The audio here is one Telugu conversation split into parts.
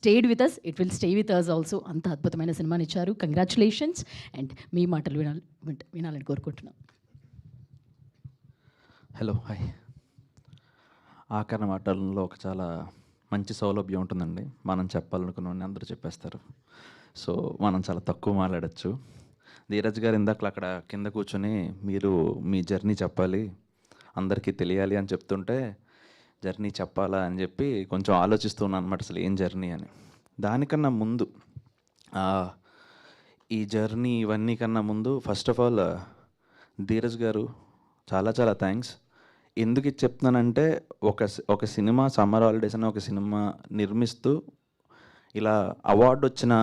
Stayed with us, it will stay with us also. అంత అద్భుతమైన సినిమాని ఇచ్చారు. కంగ్రాచులేషన్స్. అండ్ మీ మాటలు వినాలని కోరుకుంటున్నాం. Hello, hi. ఆఖరి మాటల్లో ఒక చాలా మంచి సౌలభ్యం ఉంటుందండి. మనం చెప్పాలనుకున్నవన్నీ అందరూ చెప్పేస్తారు. సో మనం చాలా తక్కువ మాట్లాడచ్చు. ధీరజ్ గారు ఇందాకలు అక్కడ కింద కూర్చొని మీరు మీ జర్నీ చెప్పాలి, అందరికీ తెలియాలి అని చెప్తుంటే, జర్నీ చెప్పాలా అని చెప్పి కొంచెం ఆలోచిస్తున్నాను అనమాట, అసలు ఏం జర్నీ అని. దానికన్నా ముందు ఈ జర్నీ ఇవన్నీ కన్నా ముందు ఫస్ట్ ఆఫ్ ఆల్ ధీరజ్ గారు చాలా చాలా థ్యాంక్స్. ఎందుకు ఇది చెప్తున్నానంటే, ఒక సినిమా సమ్మర్ హాలిడేస్ అని ఒక సినిమా నిర్మిస్తూ ఇలా అవార్డు వచ్చిన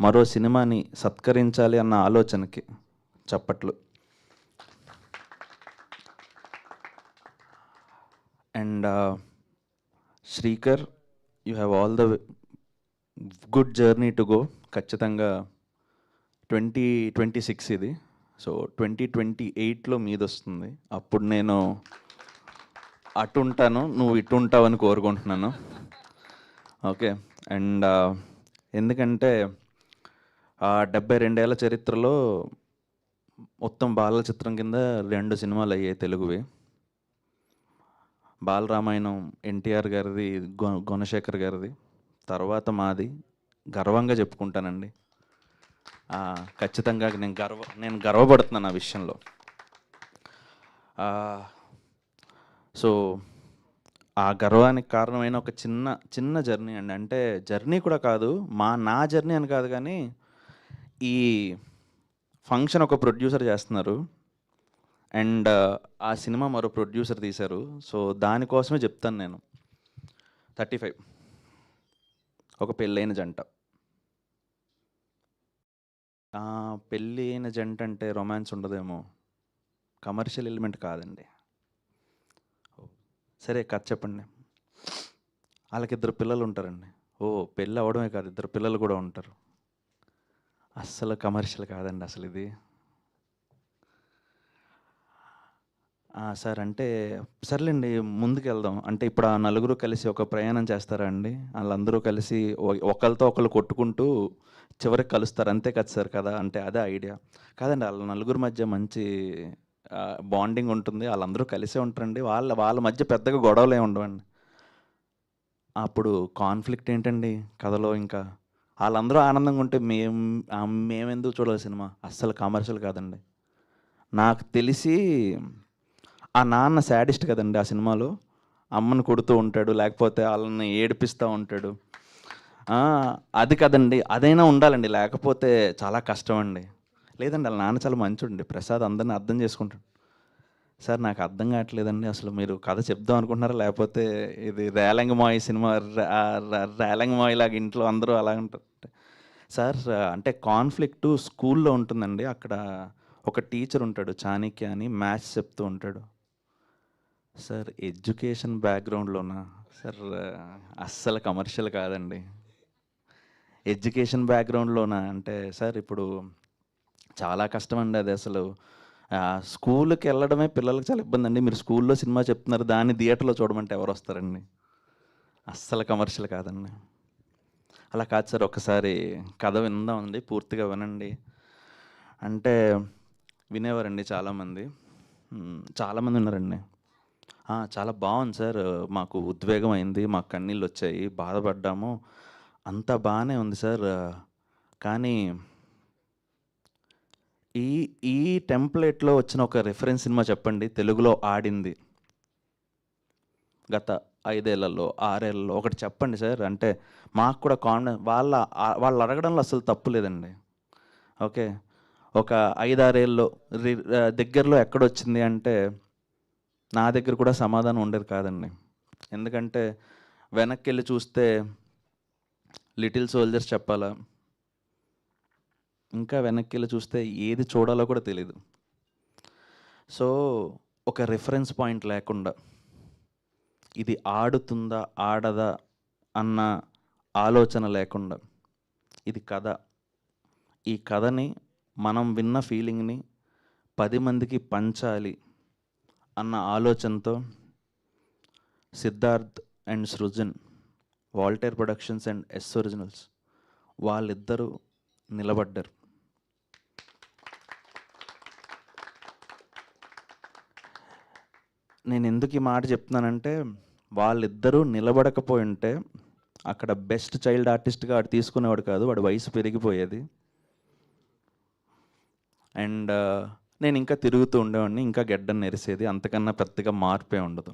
మరో సినిమాని సత్కరించాలి అన్న ఆలోచనకి చప్పట్లు. And Srikar, you have all the good journey to go. ఖచ్చితంగా 2026 ఇది. సో 2028లో మీది వస్తుంది. అప్పుడు నేను అటు ఉంటాను, నువ్వు ఇటు ఉంటావని కోరుకుంటున్నాను. ఓకే. అండ్ ఎందుకంటే 72 ఏళ్ల చరిత్రలో మొత్తం బాలల చిత్రం కింద 2 సినిమాలు అయ్యాయి తెలుగువి. బాలరామాయణం ఎన్టీఆర్ గారిది, గుణశేఖర్ గారిది, తర్వాత మాది. గర్వంగా చెప్పుకుంటానండి. ఖచ్చితంగా నేను గర్వపడుతున్నాను ఆ విషయంలో. సో ఆ గర్వానికి కారణమైన ఒక చిన్న జర్నీ అండి. అంటే జర్నీ కూడా కాదు, నా జర్నీ అని కాదు, కానీ ఈ ఫంక్షన్ ఒక ప్రొడ్యూసర్ చేస్తున్నారు అండ్ ఆ సినిమా మరో ప్రొడ్యూసర్ తీశారు. సో దానికోసమే చెప్తాను నేను. 35 ఒక పెళ్ళైన జంట. పెళ్ళి అయిన జంట అంటే రొమాన్స్ ఉండదేమో, కమర్షియల్ ఎలిమెంట్ కాదండి. సరే, కథ చెప్పండి. వాళ్ళకి 2 పిల్లలు ఉంటారండి. పెళ్ళి అవ్వడమే కాదు, 2 పిల్లలు కూడా ఉంటారు. అస్సలు కమర్షియల్ కాదండి అసలు ఇది. సార్ అంటే సర్లేండి, ముందుకు వెళ్దాం. అంటే ఇప్పుడు ఆ నలుగురు కలిసి ఒక ప్రయాణం చేస్తారా అండి? వాళ్ళందరూ కలిసి ఒకరితో ఒకరు కొట్టుకుంటూ చివరికి కలుస్తారు, అంతే కదా సార్ కదా? అంటే అదే ఐడియా కాదండి. వాళ్ళ నలుగురు మధ్య మంచి బాండింగ్ ఉంటుంది, వాళ్ళందరూ కలిసే ఉంటారండి. వాళ్ళ మధ్య పెద్దగా గొడవలు ఏమి ఉండవండి. అప్పుడు కాన్ఫ్లిక్ట్ ఏంటండి కథలో? ఇంకా వాళ్ళందరూ ఆనందంగా ఉంటే మేమెందుకు చూడాలి సినిమా? అస్సలు కమర్షియల్ కాదండి. నాకు తెలిసి ఆ నాన్న శాడిస్ట్ కదండి ఆ సినిమాలో. అమ్మని కొడుతూ ఉంటాడు, లేకపోతే వాళ్ళని ఏడిపిస్తూ ఉంటాడు. అది కదండి, అదైనా ఉండాలండి, లేకపోతే చాలా కష్టం అండి. లేదండి, వాళ్ళ నాన్న చాలా మంచోడండి. ప్రసాద్ అందరిని అర్థం చేసుకుంటాడు. సార్ నాకు అర్థం కావట్లేదండి, అసలు మీరు కథ చెప్దాం అనుకుంటున్నారా, లేకపోతే ఇది రేలంగమాయి సినిమా రేలంగమాయి లాగా ఇంట్లో అందరూ అలా ఉంటారు సార్? అంటే కాన్ఫ్లిక్ట్ స్కూల్లో ఉంటుందండి. అక్కడ ఒక టీచర్ ఉంటాడు, చాణక్య అని, మ్యాథ్స్ చెప్తూ ఉంటాడు. సార్ ఎడ్యుకేషన్ బ్యాక్గ్రౌండ్లోనా సార్? అస్సలు కమర్షియల్ కాదండి. ఎడ్యుకేషన్ బ్యాక్గ్రౌండ్లోనా అంటే సార్, ఇప్పుడు చాలా కష్టం అండి అది. అసలు స్కూల్కి వెళ్ళడమే పిల్లలకి చాలా ఇబ్బంది అండి. మీరు స్కూల్లో సినిమా చెప్తున్నారు, దాన్ని థియేటర్లో చూడమంటే ఎవరు వస్తారండి? అస్సలు కమర్షియల్ కాదండి. అలా కాదు సార్, ఒకసారి కథ విందామండి, పూర్తిగా వినండి అంటే వినేవారండి చాలామంది. చాలామంది ఉన్నారండి. చాలా బాగుంది సార్, మాకు ఉద్వేగం అయింది, మాకు కన్నీళ్ళు వచ్చాయి, బాధపడ్డాము, అంతా బాగానే ఉంది సార్. కానీ ఈ టెంప్లెట్లో వచ్చిన ఒక రిఫరెన్స్ సినిమా చెప్పండి తెలుగులో ఆడింది గత 5 ఏళ్లలో 6 ఏళ్లలో ఒకటి చెప్పండి సార్. అంటే మాకు కూడా కాన్ఫిడెన్స్, వాళ్ళు అడగడంలో అసలు తప్పు లేదండి. ఓకే, ఒక 5-6 ఏళ్ళలో దగ్గరలో ఎక్కడొచ్చింది అంటే నా దగ్గర కూడా సమాధానం ఉండేది కాదండి. ఎందుకంటే వెనక్కి వెళ్ళి చూస్తే లిటిల్ సోల్జర్స్ చెప్పాలా, ఇంకా వెనక్కి వెళ్ళి చూస్తే ఏది చూడాలో కూడా తెలీదు. సో ఒక రిఫరెన్స్ పాయింట్ లేకుండా, ఇది ఆడుతుందా ఆడదా అన్న ఆలోచన లేకుండా, ఇది కథ, ఈ కథని మనం విన్న ఫీలింగ్ని 10 మందికి పంచాలి అన్న ఆలోచనతో Siddharth and Srujan Waltair productions and S originals వాళ్ళిద్దరూ నిలబడ్డారు. నేను ఎందుకు ఈ మాట చెప్తున్నానంటే, వాళ్ళిద్దరూ నిలబడకపోయి ఉంటే అక్కడ బెస్ట్ చైల్డ్ ఆర్టిస్ట్గా వాడు తీసుకునేవాడు కాదు, వాడి వయసు పెరిగిపోయేది. అండ్ నేను ఇంకా తిరుగుతూ ఉండేవాడిని, ఇంకా గెడ్డం నెరిసేది, అంతకన్నా పెద్దగా మార్పే ఉండదు.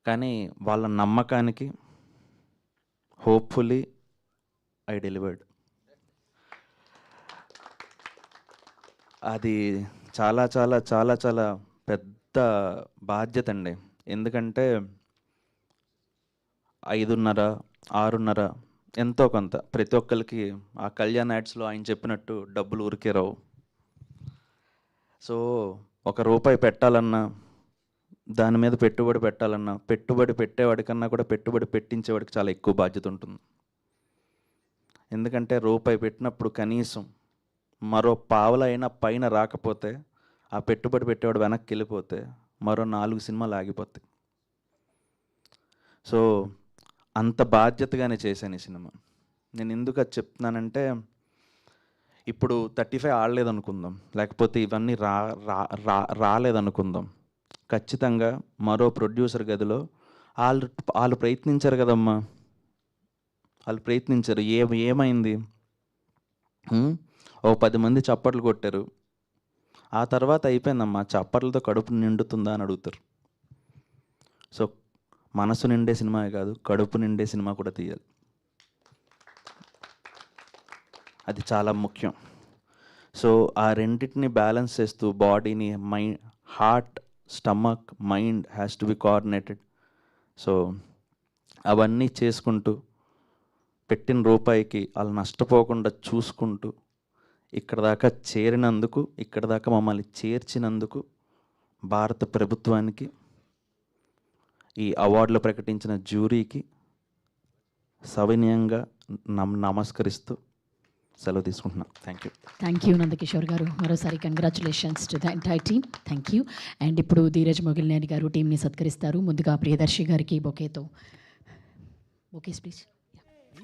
కానీ వాళ్ళ నమ్మకానికి హోప్ఫుల్లీ ఐ డెలివర్డ్. అది చాలా చాలా చాలా చాలా పెద్ద బాధ్యత అండి. ఎందుకంటే 5:30, 6:30 ఎంతో కొంత ప్రతి ఒక్కరికి ఆ కళ్యాణ్ యాడ్స్లో ఆయన చెప్పినట్టు డబ్బులు ఊరికే రావు. సో ₹1 పెట్టాలన్నా, దాని మీద పెట్టుబడి పెట్టాలన్నా, పెట్టుబడి పెట్టేవాడికన్నా కూడా పెట్టుబడి పెట్టించేవాడికి చాలా ఎక్కువ బాధ్యత ఉంటుంది. ఎందుకంటే ₹1 పెట్టినప్పుడు కనీసం మరో పావలా అయినా పైన రాకపోతే, ఆ పెట్టుబడి పెట్టేవాడు వెనక్కి వెళ్ళిపోతే మరో 4 సినిమాలు ఆగిపోతాయి. సో అంత బాధ్యతగానే చేశాను ఈ సినిమా. నేను ఎందుకు అది చెప్తున్నానంటే, ఇప్పుడు 35 ఆడలేదనుకుందాం, లేకపోతే ఇవన్నీ రాలేదనుకుందాం, ఖచ్చితంగా మరో ప్రొడ్యూసర్ గదిలో వాళ్ళు ప్రయత్నించారు కదమ్మా, వాళ్ళు ప్రయత్నించారు. ఏమైంది? ఓ 10 మంది చప్పట్లు కొట్టారు, ఆ తర్వాత అయిపోయిందమ్మా, చప్పట్లతో కడుపు నిండుతుందా అని అడుగుతారు. సో మనసు నిండే సినిమా కాదు, కడుపు నిండే సినిమా కూడా తీయాలి. అది చాలా ముఖ్యం. సో ఆ రెండింటిని బ్యాలెన్స్ చేస్తూ బాడీని, heart, stomach, mind has to be coordinated. So అవన్నీ చేసుకుంటూ పెట్టిన రూపాయికి వాళ్ళు నష్టపోకుండా చూసుకుంటూ ఇక్కడ దాకా చేరినందుకు, ఇక్కడ దాకా మమ్మల్ని చేర్చినందుకు భారత ప్రభుత్వానికి, ఈ అవార్డులు ప్రకటించిన జ్యూరీకి సవినయంగా నమస్కరిస్తూ సెలవు తీసుకుంటున్నాను. థ్యాంక్ యూ నందకిషోర్ గారు. మరోసారి congratulations to the entire team. Thank you. And ఇప్పుడు ధీరజ్ మొగిలినేని గారు టీంని సత్కరిస్తారు. ముందుగా ప్రియదర్శి గారికి బొకేస్ ప్లీజ్.